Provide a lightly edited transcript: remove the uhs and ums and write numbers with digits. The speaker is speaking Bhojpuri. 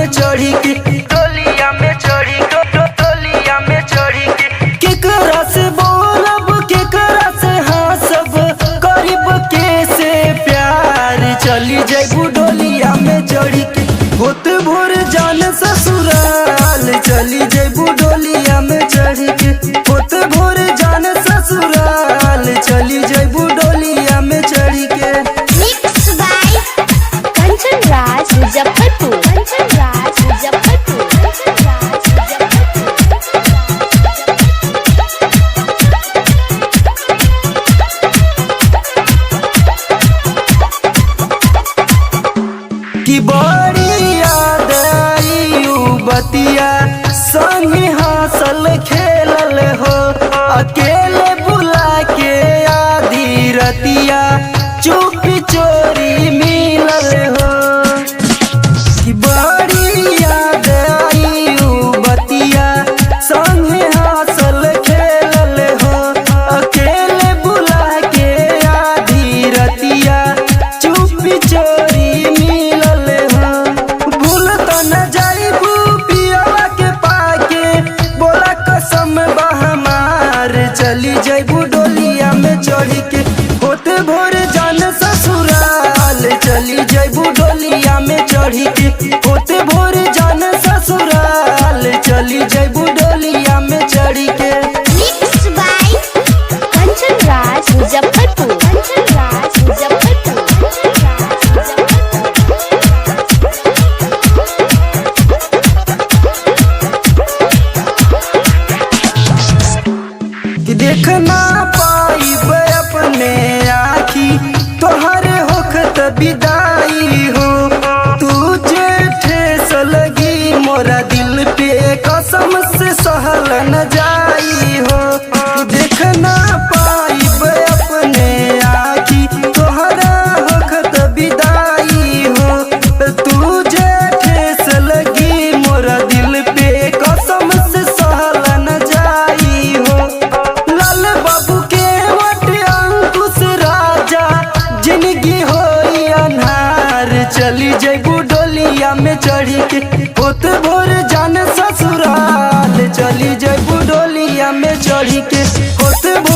में चढ़ी के, डोलिया में चढ़ी के, डोलिया में चढ़ी के। केकरा से बोलब केकरा से हंसब, गरीब के से प्यार। चली जैबू डोलिया में चढ़ी के, होत भोर जान ससुराल। चली जैबू डोलिया में चढ़ी के, होत भोर जान ससुराल। चली जैबू डोलिया में चढ़ी के। मिक्स बाय कंचन राज मुजफ्फरपुर, कंचन राज मुजफ्फरपुर, कंचन राज कि बड़ी याद आई उ बतिया, संगी हंसल खेलल हो। अकेले बुला के आधी रतिया, चुपी चोरी मिलल हो। कि बड़ी याद आई उ बतिया, संगी हंसल खेलल हो। अकेले बुला के आधी रतिया, चुपी चोरी मिलल हो। भूल तो न जाइबू पियवा के पाके, बोला कसम बा हमार। चली जैबू डोलिया में चढ़ी के, होते भोर जान ससुराल। चली जैबू डोलिया में चढ़ी के, होते भोर जान ससुराल। चली जैबू डोलिया में चढ़ी के। मिक्स बाय कंचन राज मुजफ्फरपुर, कंचन राज मुजफ्फरपुर, कंचन राज कि देख ना पाइब अपने आखी, तोहरे होखत विदाई हो। तुझे ठेस लगी मोरा दिल पे, कसम से सहल न जाई हो। देख ना पाइब अपने आखी, तोहरा होखत विदाई हो। तुझे ठेस लगी मोरा दिल पे, कसम से सहल न जाई हो। लाल बाबू के वट अंकुश राजा, जिंदगी होई अन्हार। चली जैबू डोलिया में चढ़ी के, होत भोर जान ससुराल। चली जैबू डोलिया में चढ़ी के, होत भोर